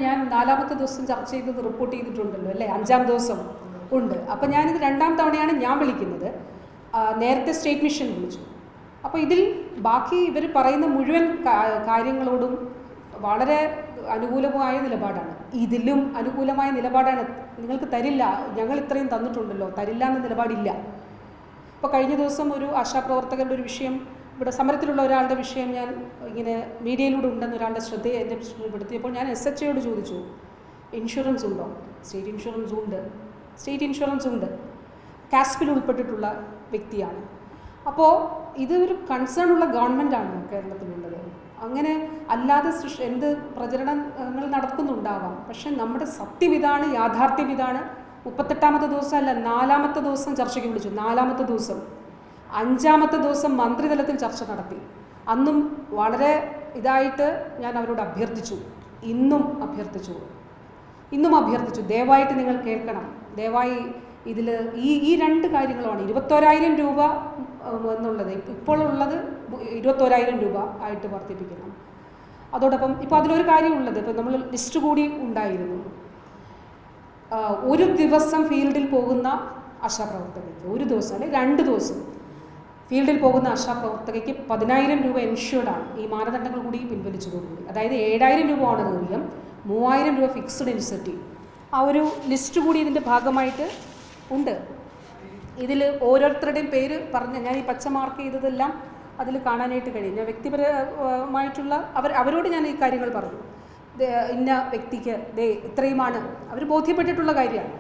ഞാൻ 4ാമത്തെ ദിവസം ചർച്ച ചെയ്തത് റിപ്പോർട്ട് ചെയ്തിട്ടുണ്ടല്ലോ അല്ലേ, 5ാം ദിവസം ഉണ്ട്. അപ്പം ഞാനിത് 2ാം തവണയാണ് ഞാൻ വിളിക്കുന്നത്. നേരത്തെ സ്റ്റേറ്റ് മിഷൻ വിളിച്ചു. അപ്പോൾ ഇതിൽ ബാക്കി ഇവർ പറയുന്ന മുഴുവൻ കാര്യങ്ങളോടും വളരെ അനുകൂലമായ നിലപാടാണ്. ഇതിലും അനുകൂലമായ നിലപാടാണ്. നിങ്ങൾക്ക് തരില്ല, ഞങ്ങൾ ഇത്രയും തന്നിട്ടുണ്ടല്ലോ, തരില്ല എന്ന നിലപാടില്ല. ഇപ്പോൾ കഴിഞ്ഞ ദിവസം ഒരു ആശാപ്രവർത്തകരുടെ ഒരു വിഷയം, ഇവിടെ സമരത്തിലുള്ള ഒരാളുടെ വിഷയം ഞാൻ ഇങ്ങനെ മീഡിയയിലൂടെ ഉണ്ടെന്ന് ഒരാളുടെ ശ്രദ്ധയെ എൻ്റെ ശ്രദ്ധപ്പെടുത്തിയപ്പോൾ ഞാൻ SHOയോട് ചോദിച്ചു, ഇൻഷുറൻസ് ഉണ്ടോ? സ്റ്റേറ്റ് ഇൻഷുറൻസ് ഉണ്ട്, സ്റ്റേറ്റ് ഇൻഷുറൻസ് ഉണ്ട്, കാസ്പിൽ ഉൾപ്പെട്ടിട്ടുള്ള വ്യക്തിയാണ്. അപ്പോൾ ഇത് ഒരു കൺസേൺ ഉള്ള ഗവൺമെൻറ്റാണ് കേരളത്തിലുള്ളത്. അങ്ങനെ അല്ലാതെ എന്ത് പ്രചരണങ്ങൾ നടക്കുന്നുണ്ടാവാം, പക്ഷെ നമ്മുടെ സത്യം ഇതാണ്, യാഥാർത്ഥ്യം ഇതാണ്. 38ാമത്തെ ദിവസം അല്ല, 4ാമത്തെ ദിവസം ചർച്ചയ്ക്ക് വിളിച്ചു. 4ാമത്തെ ദിവസം, 5ാമത്തെ ദിവസം മന്ത്രിതലത്തിൽ ചർച്ച നടത്തി. അന്നും വളരെ ഇതായിട്ട് ഞാൻ അവരോട് അഭ്യർത്ഥിച്ചു, ഇന്നും അഭ്യർത്ഥിച്ചു, ദയവായിട്ട് നിങ്ങൾ കേൾക്കണം, ദയവായി ഇതിൽ ഈ 2 കാര്യങ്ങളുമാണ്. 21,000 രൂപ എന്നുള്ളത് ഇപ്പോൾ ഉള്ളത് 21,000 രൂപ ആയിട്ട് വർദ്ധിപ്പിക്കണം. അതോടൊപ്പം ഇപ്പോൾ അതിലൊരു കാര്യമുള്ളത്, ഇപ്പോൾ നമ്മൾ ലിസ്റ്റ് കൂടി ഉണ്ടായിരുന്നു. ഒരു ദിവസം ഫീൽഡിൽ പോകുന്ന ആശാപ്രവർത്തകയ്ക്ക്, ഒരു ദിവസം അല്ലെങ്കിൽ 2 ദിവസം ഫീൽഡിൽ പോകുന്ന ആശാപ്രവർത്തകയ്ക്ക് 10,000 രൂപ എൻഷ്യൂർഡാണ് ഈ മാനദണ്ഡങ്ങൾ കൂടി പിൻവലിച്ചതോടുകൂടി. അതായത് 7,000 രൂപ ഓണറേറിയം, 3,000 രൂപ ഫിക്സ്ഡ് ഇൻസെൻറ്റീവ്. ആ ഒരു ലിസ്റ്റ് കൂടി ഇതിൻ്റെ ഭാഗമായിട്ട് ഉണ്ട്. ഇതിൽ ഓരോരുത്തരുടെയും പേര് പറഞ്ഞ് ഞാൻ ഈ പച്ച മാർക്ക് ചെയ്തതെല്ലാം അതിൽ കാണാനായിട്ട് കഴിയും. ഞാൻ വ്യക്തിപരമായിട്ടുള്ള അവരോട് ഞാൻ ഈ കാര്യങ്ങൾ പറഞ്ഞു. ഇന്ന വ്യക്തിക്ക് ഇത്രയുമാണ് അവർ ബോധ്യപ്പെട്ടിട്ടുള്ള കാര്യമാണ്.